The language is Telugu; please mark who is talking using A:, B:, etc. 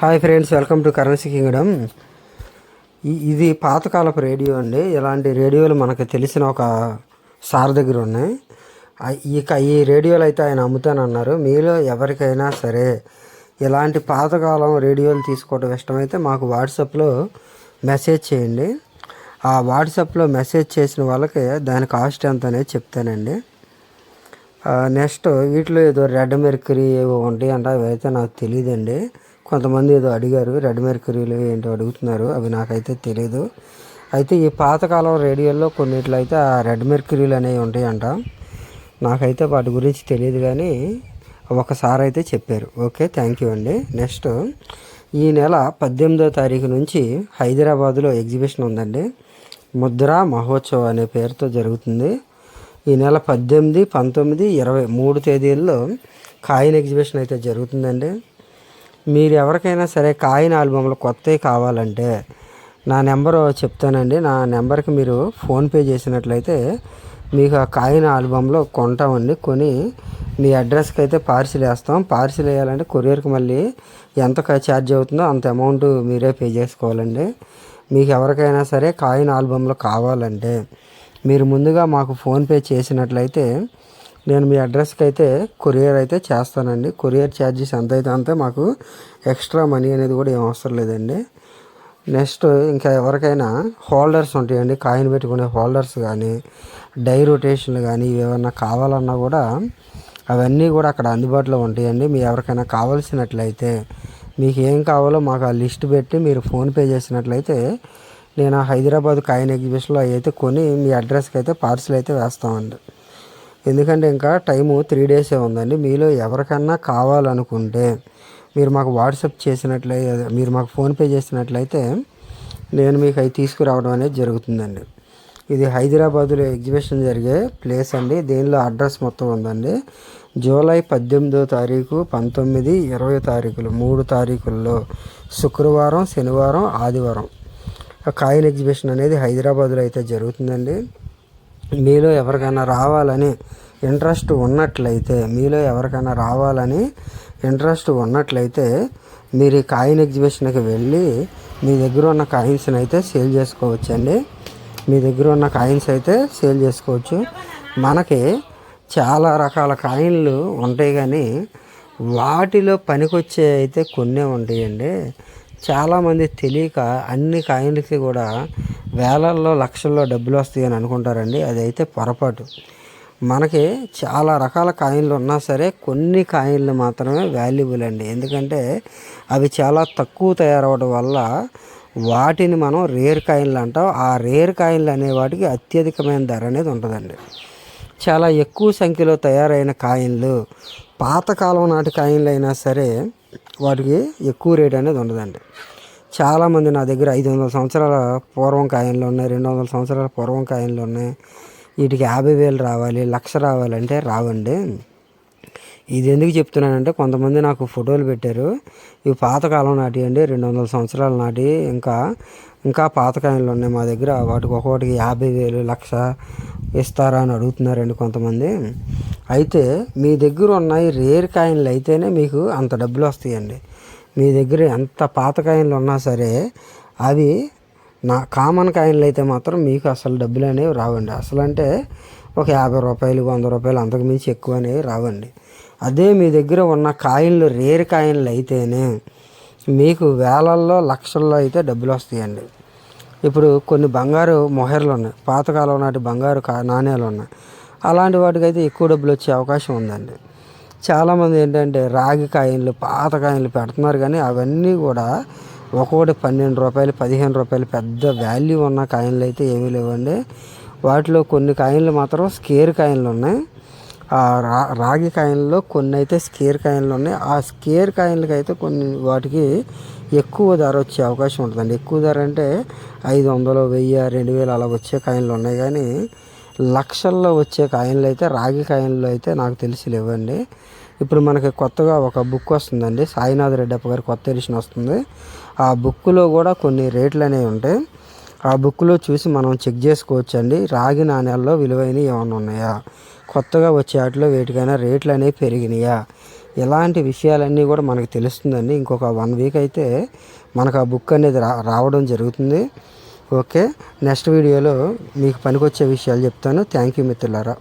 A: Hi friends, welcome to currency Kingdom. ఇది పాతకాలపు రేడియో అండి. ఇలాంటి రేడియోలు మనకు తెలిసిన ఒక సార్ దగ్గర ఉన్నాయి. ఇక ఈ రేడియోలు అయితే ఆయన అమ్ముతానన్నారు. మీలో ఎవరికైనా సరే ఇలాంటి పాతకాలం రేడియోలు తీసుకోవడం ఇష్టమైతే మాకు వాట్సాప్లో మెసేజ్ చేయండి. ఆ వాట్సాప్లో మెసేజ్ చేసిన వాళ్ళకి దాని కాస్ట్ ఎంత అనేది చెప్తానండి. నెక్స్ట్ వీటిలో ఏదో రెడ్ మెర్క్యూరీ ఏవో ఉంటాయి అంట, అవి అయితే నాకు తెలియదండి. కొంతమంది ఏదో అడిగారు, రెడ్ మెర్క్యూరీలు ఏంటో అడుగుతున్నారు, అవి నాకైతే తెలియదు. అయితే ఈ పాతకాలం రేడియోల్లో కొన్నిట్లో అయితే ఆ రెడ్ మెర్క్యూరీలు అనేవి ఉంటాయంట. నాకైతే వాటి గురించి తెలియదు, కానీ ఒకసారి అయితే చెప్పారు. ఓకే, థ్యాంక్ యూ అండి. నెక్స్ట్ ఈ నెల 18వ తారీఖు నుంచి హైదరాబాదులో ఎగ్జిబిషన్ ఉందండి. ముద్రా మహోత్సవ్ అనే పేరుతో జరుగుతుంది. ఈ నెల 18, 19, 20 3 తేదీల్లో కాయిన్ ఎగ్జిబిషన్ అయితే జరుగుతుందండి. మీరు ఎవరికైనా సరే కాయిన్ ఆల్బమ్లు కొత్తవి కావాలంటే నా నెంబరు చెప్తానండి. నా నెంబర్కి మీరు ఫోన్పే చేసినట్లయితే మీకు ఆ కాయిన్ ఆల్బంలో కొంటామండి. కొని మీ అడ్రస్కి అయితే పార్సిల్ వేస్తాం. పార్సిల్ వేయాలంటే కొరియర్కి మళ్ళీ ఎంత ఛార్జ్ అవుతుందో అంత అమౌంట్ మీరే పే చేసుకోవాలండి. మీకు ఎవరికైనా సరే కాయిన్ ఆల్బంలో కావాలంటే మీరు ముందుగా మాకు ఫోన్పే చేసినట్లయితే నేను మీ అడ్రస్కి అయితే కొరియర్ అయితే చేస్తానండి. కొరియర్ ఛార్జెస్ ఎంత అయితే అంతే, మాకు ఎక్స్ట్రా మనీ అనేది కూడా ఏం అవసరం లేదండి. నెక్స్ట్ ఇంకా ఎవరికైనా హోల్డర్స్ ఉంటాయండి, కాయిన్ పెట్టుకునే హోల్డర్స్ కానీ డై రొటేషన్లు కానీ ఏమన్నా కావాలన్నా కూడా అవన్నీ కూడా అక్కడ అందుబాటులో ఉంటాయండి. మీ ఎవరికైనా కావాల్సినట్లయితే మీకు ఏం కావాలో మాకు ఆ లిస్ట్ పెట్టి మీరు ఫోన్పే చేసినట్లయితే నేను హైదరాబాద్ కాయిన్ ఎగ్జిబిషన్లో అయితే కొని మీ అడ్రస్కి అయితే పార్సిల్ అయితే వేస్తామండి. ఎందుకంటే ఇంకా టైము 3 డేసే ఉందండి. మీలో ఎవరికన్నా కావాలనుకుంటే మీరు మాకు వాట్సాప్ చేసినట్లయితే, మీరు మాకు ఫోన్పే చేసినట్లయితే నేను మీకు అవి తీసుకురావడం అనేది జరుగుతుందండి. ఇది హైదరాబాదులో ఎగ్జిబిషన్ జరిగే ప్లేస్ అండి. దీనిలో అడ్రస్ మొత్తం ఉందండి. జూలై 18వ తారీఖు, 19, 20 తారీఖులు 3 తారీఖుల్లో శుక్రవారం, శనివారం, ఆదివారం కాయిన్ ఎగ్జిబిషన్ అనేది హైదరాబాదులో అయితే జరుగుతుందండి. మీలో ఎవరికైనా రావాలని ఇంట్రెస్ట్ ఉన్నట్లయితే మీరు ఈ కాయిన్ ఎగ్జిబిషన్కి వెళ్ళి మీ దగ్గర ఉన్న కాయిన్స్ని అయితే సేల్ చేసుకోవచ్చండి. మీ దగ్గర ఉన్న కాయిన్స్ అయితే సేల్ చేసుకోవచ్చు. మనకి చాలా రకాల కాయిన్లు ఉంటాయి, కానీ వాటిలో పనికొచ్చే అయితే కొన్నే ఉంటాయండి. చాలామంది తెలియక అన్ని కాయిన్లకి కూడా వేలల్లో, లక్షల్లో డబ్బులు వస్తాయని అనుకుంటారండి. అదైతే పొరపాటు. మనకి చాలా రకాల కాయిన్లు ఉన్నా సరే కొన్ని కాయిన్లు మాత్రమే వాల్యుబుల్ అండి. ఎందుకంటే అవి చాలా తక్కువ తయారవడం వల్ల వాటిని మనం రేర్ కాయిన్లు అంటాం. ఆ రేర్ కాయిన్లు అనే వాటికి అత్యధికమైన ధర అనేది ఉంటుందండి. చాలా ఎక్కువ సంఖ్యలో తయారైన కాయిన్లు, పాతకాలం నాటి కాయిన్లు అయినా సరే వాటికి ఎక్కువ రేట్ అనేది ఉండదండి. చాలామంది నా దగ్గర 500 సంవత్సరాల పూర్వం కాయిన్లు ఉన్నాయి, 200 సంవత్సరాల పూర్వం కాయిన్లు ఉన్నాయి. వీటికి 50,000 రావాలి, 1,00,000 రావాలంటే రావండి. ఇది ఎందుకు చెప్తున్నానంటే కొంతమంది నాకు ఫోటోలు పెట్టారు. ఇవి పాతకాలం నాటి అండి, 200 సంవత్సరాల నాటి, ఇంకా పాత కాయిన్లు ఉన్నాయి మా దగ్గర. వాటికి ఒక్కొక్కటికి 50,000, 1,00,000 ఇస్తారా అని అడుగుతున్నారండి కొంతమంది. అయితే మీ దగ్గర ఉన్నాయి రేర్ కాయిన్లు అయితేనే మీకు అంత డబ్బులు వస్తాయండి. మీ దగ్గర ఎంత పాత కాయిన్లు ఉన్నా సరే అవి కామన్ కాయిన్లు అయితే మాత్రం మీకు అసలు డబ్బులు అనేవి రావండి. అసలు అంటే ఒక 50 రూపాయలు, 100 రూపాయలు, అంతకు మించి ఎక్కువ అనేవి రావండి. అదే మీ దగ్గర ఉన్న కాయిన్లు రేర్ కాయిన్లు అయితేనే మీకు వేలల్లో, లక్షల్లో అయితే డబ్బులు వస్తాయండి. ఇప్పుడు కొన్ని బంగారు మొహర్లు ఉన్నాయి, పాతకాలం నాటి బంగారు నాణ్యాలు ఉన్నాయి. అలాంటి వాటికైతే ఎక్కువ డబ్బులు వచ్చే అవకాశం ఉందండి. చాలామంది ఏంటంటే రాగి కాయిన్లు, పాత కాయిన్లు పెడుతున్నారు, కానీ అవన్నీ కూడా ఒక్కొక్కటి 12 రూపాయలు, 15 రూపాయలు పెద్ద వాల్యూ ఉన్న కాయిన్లు అయితే ఏమీ లేవండి. వాటిలో కొన్ని కాయిన్లు మాత్రం స్కేర్ కాయిన్లు ఉన్నాయి. ఆ రాగి కాయిన్లో కొన్ని అయితే స్కేర్ కాయిన్లు ఉన్నాయి. ఆ స్కేర్ కాయిన్లకి అయితే కొన్ని వాటికి ఎక్కువ ధర వచ్చే అవకాశం ఉంటుందండి. ఎక్కువ ధర అంటే 500, 1000, 2000 అలా వచ్చే కాయిన్లు ఉన్నాయి, కానీ లక్షల్లో వచ్చే కాయిన్లు అయితే రాగి కాయిన్లు అయితే నాకు తెలిసి లేవండి. ఇప్పుడు మనకి కొత్తగా ఒక బుక్ వస్తుందండి, సాయినాథ్ రెడ్డప్ప గారి కొత్త ఎడిషన్ వస్తుంది. ఆ బుక్లో కూడా కొన్ని రేట్లు అనేవి ఉంటాయి. ఆ బుక్లో చూసి మనం చెక్ చేసుకోవచ్చు అండి. రాగి నాణ్యాల్లో విలువైనవి ఏమైనా ఉన్నాయా, కొత్తగా వచ్చే వాటిలో వేటికైనా రేట్లు అనేవి పెరిగినాయా, ఇలాంటి విషయాలన్నీ కూడా మనకు తెలుస్తుందండి. ఇంకొక 1 వీక్ అయితే మనకు ఆ బుక్ అనేది రావడం జరుగుతుంది. ఓకే, నెక్స్ట్ వీడియోలో మీకు పనికొచ్చే విషయాలు చెప్తాను. థ్యాంక్ యూ మిత్రులారా.